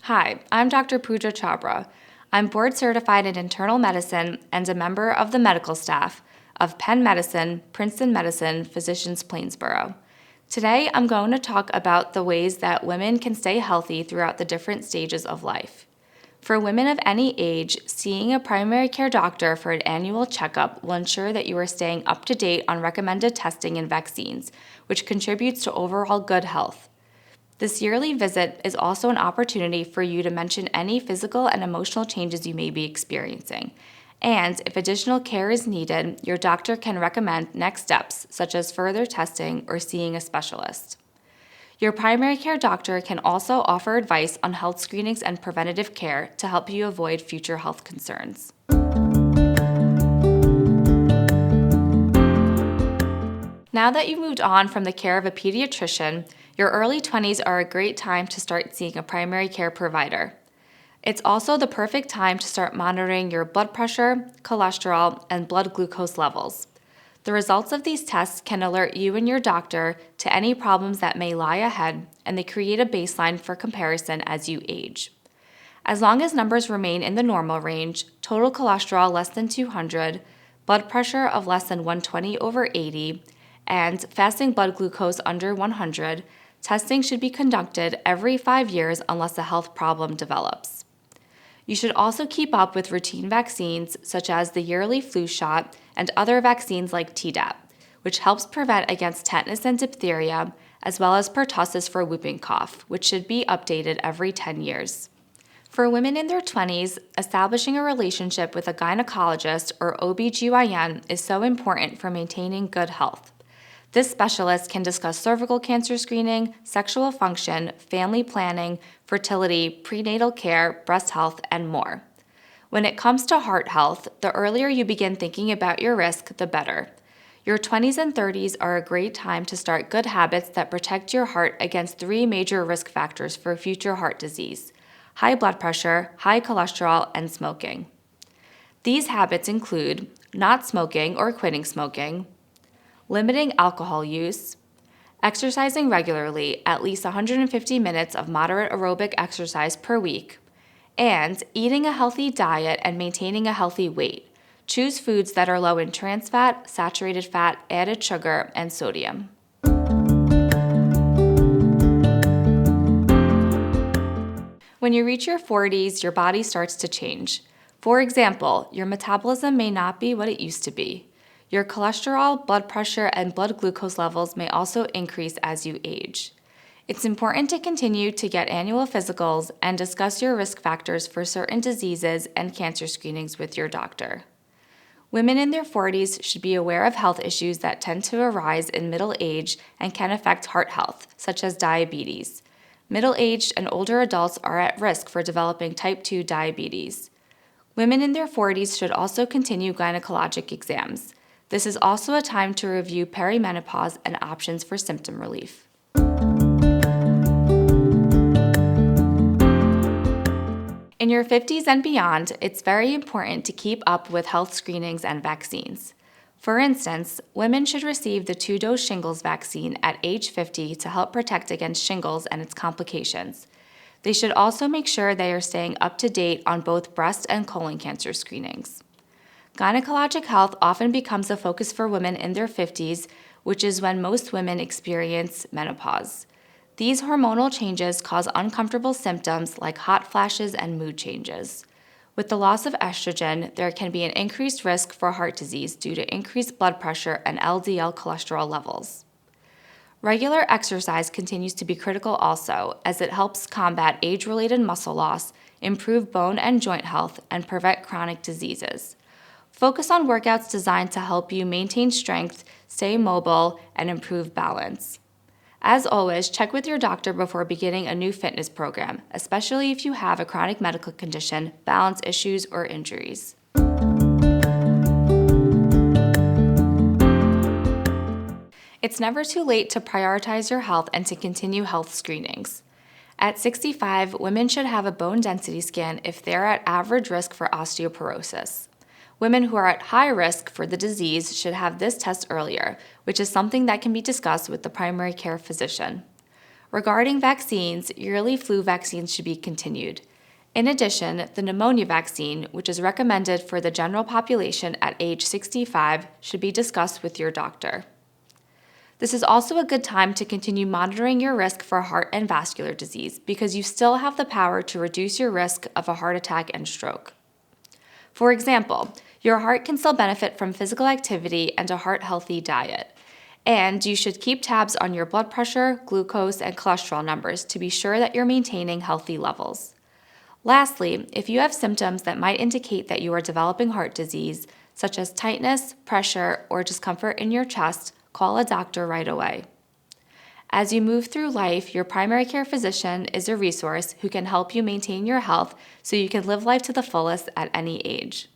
Hi, I'm Dr. Puja Chabra. I'm board certified in internal medicine and a member of the medical staff of Penn Medicine, Princeton Medicine, Physicians Plainsboro. Today, I'm going to talk about the ways that women can stay healthy throughout the different stages of life. For women of any age, seeing a primary care doctor for an annual checkup will ensure that you are staying up to date on recommended testing and vaccines, which contributes to overall good health. This yearly visit is also an opportunity for you to mention any physical and emotional changes you may be experiencing. And if additional care is needed, your doctor can recommend next steps, such as further testing or seeing a specialist. Your primary care doctor can also offer advice on health screenings and preventative care to help you avoid future health concerns. Now that you've moved on from the care of a pediatrician, your early 20s are a great time to start seeing a primary care provider. It's also the perfect time to start monitoring your blood pressure, cholesterol, and blood glucose levels. The results of these tests can alert you and your doctor to any problems that may lie ahead, and they create a baseline for comparison as you age. As long as numbers remain in the normal range, total cholesterol less than 200, blood pressure of less than 120/80, and fasting blood glucose under 100, testing should be conducted every 5 years unless a health problem develops. You should also keep up with routine vaccines such as the yearly flu shot and other vaccines like Tdap, which helps prevent against tetanus and diphtheria, as well as pertussis for whooping cough, which should be updated every 10 years. For women in their 20s, establishing a relationship with a gynecologist or OB/GYN is so important for maintaining good health. This specialist can discuss cervical cancer screening, sexual function, family planning, fertility, prenatal care, breast health, and more. When it comes to heart health, the earlier you begin thinking about your risk, the better. Your 20s and 30s are a great time to start good habits that protect your heart against 3 major risk factors for future heart disease: high blood pressure, high cholesterol, and smoking. These habits include not smoking or quitting smoking, limiting alcohol use, exercising regularly, at least 150 minutes of moderate aerobic exercise per week, and eating a healthy diet and maintaining a healthy weight. Choose foods that are low in trans fat, saturated fat, added sugar, and sodium. When you reach your 40s, your body starts to change. For example, your metabolism may not be what it used to be. Your cholesterol, blood pressure, and blood glucose levels may also increase as you age. It's important to continue to get annual physicals and discuss your risk factors for certain diseases and cancer screenings with your doctor. Women in their 40s should be aware of health issues that tend to arise in middle age and can affect heart health, such as diabetes. Middle-aged and older adults are at risk for developing type 2 diabetes. Women in their 40s should also continue gynecologic exams. This is also a time to review perimenopause and options for symptom relief. In your 50s and beyond, it's very important to keep up with health screenings and vaccines. For instance, women should receive the 2-dose shingles vaccine at age 50 to help protect against shingles and its complications. They should also make sure they are staying up to date on both breast and colon cancer screenings. Gynecologic health often becomes a focus for women in their 50s, which is when most women experience menopause. These hormonal changes cause uncomfortable symptoms like hot flashes and mood changes. With the loss of estrogen, there can be an increased risk for heart disease due to increased blood pressure and LDL cholesterol levels. Regular exercise continues to be critical also, as it helps combat age-related muscle loss, improve bone and joint health, and prevent chronic diseases. Focus on workouts designed to help you maintain strength, stay mobile, and improve balance. As always, check with your doctor before beginning a new fitness program, especially if you have a chronic medical condition, balance issues, or injuries. It's never too late to prioritize your health and to continue health screenings. At 65, women should have a bone density scan if they're at average risk for osteoporosis. Women who are at high risk for the disease should have this test earlier, which is something that can be discussed with the primary care physician. Regarding vaccines, yearly flu vaccines should be continued. In addition, the pneumonia vaccine, which is recommended for the general population at age 65, should be discussed with your doctor. This is also a good time to continue monitoring your risk for heart and vascular disease because you still have the power to reduce your risk of a heart attack and stroke. For example, your heart can still benefit from physical activity and a heart-healthy diet. And you should keep tabs on your blood pressure, glucose, and cholesterol numbers to be sure that you're maintaining healthy levels. Lastly, if you have symptoms that might indicate that you are developing heart disease, such as tightness, pressure, or discomfort in your chest, call a doctor right away. As you move through life, your primary care physician is a resource who can help you maintain your health so you can live life to the fullest at any age.